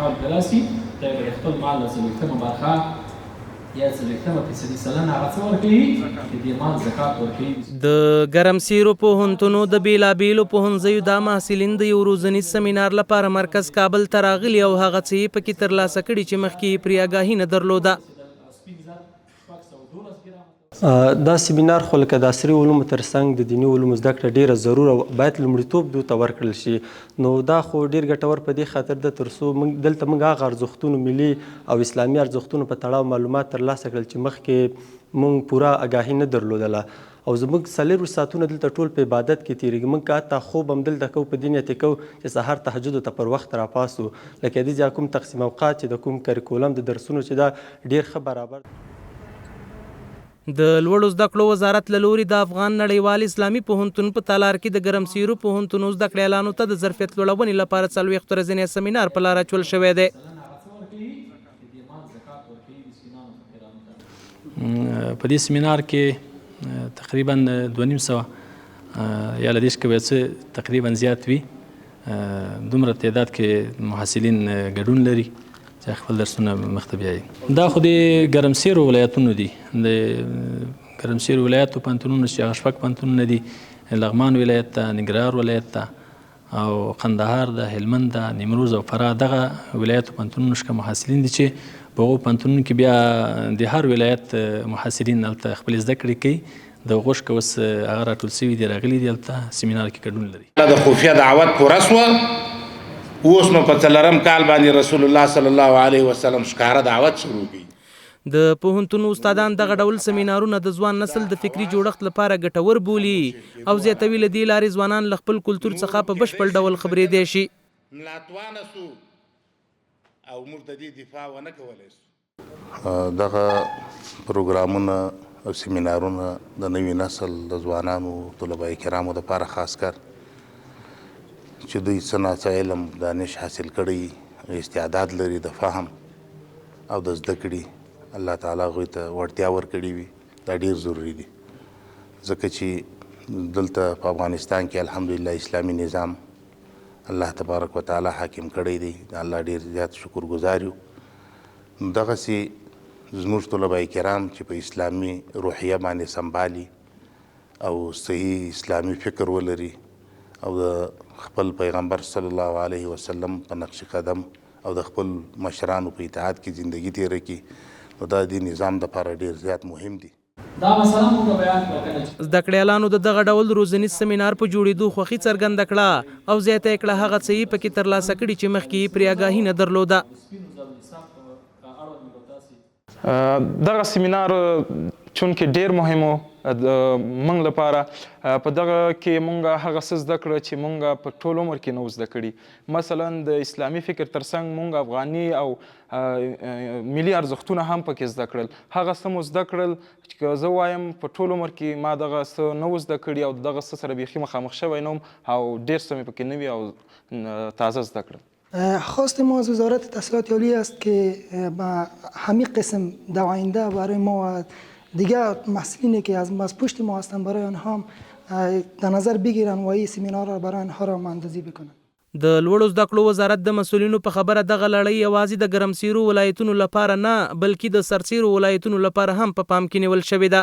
کال کې راسي دی به د خپل مال 40% برخه یا 40% سلنه هغه څه ورکوي چې د مال زکات ورکوي. د ګرمسیرو پوهنتونو د بیلابیلو پوهنځیو دا محصلین د یو ورځني سیمینار لپاره مرکز کابل ته راغلي او هغه څه یې پکې ترلاسه کړي چې مخکې یې پرې آګاهي نه درلوده. دا سیمینار خو لکه د عصري علومو ترڅنګ د دیني علومو زده کړه ډیره ضرور او باید لومړیتوب دوی ته ورکړل شي. نو دا خو ډیر ګټور په دې خاطر ده تر څو دلته موږ هغه ارزښتونو ملي او اسلامي ارزښتونو په تړاو معلومات ترلاسه کړل چې مخکې موږ پوره آګاهي نه درلودله او زموږ 40 ساعتونه دلته ټول په عبادت کې تېرېږي. موږ که حتی خوب هم دلته کوو په دې نیت یې کوو چې سهار تهجدو ته پر وخت راپاڅو. لکه د دې کوم تقسیم اوقات چې د کوم کریکولم د درسونو چې دا ډیر ښه برابر. د لوړو زده کړو وزارت له لوري د افغان نړیوال اسلامي پوهنتون په تالار کې د ګرمسیرو پوهنتونو زده کړیالانو ته د ظرفیت لوړونې لپاره 40 ورځنی سیمینار په لار اچول شوی دی. په دې سیمینار کې تقریبا 250 یا له دې څخه به څه تقریبا زیات وي دومره تعداد کې محصلین ګډون لري چې خپل درسونه مخته بیایي. دا خو د ګرمسیرو ولایتونو دي، د ګرمسیرو ولایتو پوهنتونونه چې هغه 6 پوهنتونونه دي، لغمان ولایت ته، ننګرهار ولایت ته او قندهار ده، هلمند ده، نیمروز او فراه، دغه ولایتو پوهنتونونو څخه محصلین دي چې په هغو پوهنتونونو کې بیا د هر ولایت محصلین هلته خپلې زده کړې کوي. د هغو څخه اوس هغه راټول سوي دي، راغلي دي هلته سیمینار کې ګډون لري. د خفیه دعوت پوره سوه، اوس نو په 4 کال باندې رسول الله صلی الله علیه وسلم ښکاره دعوت شروع کړي. د پوهنتون استادان دغه ډول سیمینارونه د ځوان نسل د فکري جوړښت لپاره ګټور بولي او زیاتوي له دې لارې ځوانان له خپل کلتور څخه په بشپړ ډول خبرېدی شي. ناتوانه سو او موږ د دې دفاع ونه کولی سو. دغه پروګرامونه او سیمینارونه د نوي نسل د ځوانانو طلبه کرامو دپاره خاص کر چې دوی څه ناڅه علم دانش حاصل کړی، استعداد لري د فهم او د زده کړي، الله تعالی هغوی ته وړتیا ورکړې وي، دا ډیر ضروري دي. ځکه چې دلته په افغانستان کې الحمدلله اسلامي نظام الله تبارک وتعالی حاکم کړی دی، د الله ډیر زیات شکر ګزار یو. دغسې زموږ طلبه کرام چې په اسلامي روحیه باندې سمبالي او صحیح اسلامي فکر ولري او د خپل پیغمبر صلی الله علیه وسلم په نقش قدم او د خپل مشرانو په اطاعت کې زندگی تیره کړي، نو دا د نظام دپاره ډیر زیات مهم دي. دا مثلا موږ بیان کړو زده کړیالانو د دغه ډول روزنیز سیمینار په جوړېدو خوښي څرګنده کړه او زیاته یې کړه هغه څه یې پکې ترلاسه کړي چې مخکې یې پرې آګاهي نه درلوده. دغه سیمینار چونکې ډیر مهم و موږ لپاره، په دغه کې موږ هغه څه زده کړه چې موږ په ټول عمر کې نه و زده کړي. مثلا د اسلامي فکر ترڅنګ موږ افغاني او ملي ارزښتونه هم پکې زده کړل. هغه څه مو زده کړل چې زه وایم په ټول عمر کې ما دغه څه نه و زده کړي او دغه څه سره بیخي مخامخ شوی نه وم او ډیر څه مې پکې نوي او تازه زده کړل. خواست ما از وزارت تحصیلات عالی است که با همین قسم در آینده برای ما و دیگر محصلینی که از پشت ما هستند برای آنها در نظر بگیرن و این سیمینار را برای آنها را مندوزی بکنن. د لوړو زده کړو وزارت د مسؤلینو په خبره دغه لړۍ یوازې د ګرمسیرو ولایتونو لپاره نه بلکې د سرسیرو ولایتونو لپاره هم په پام کې نیول شوې ده.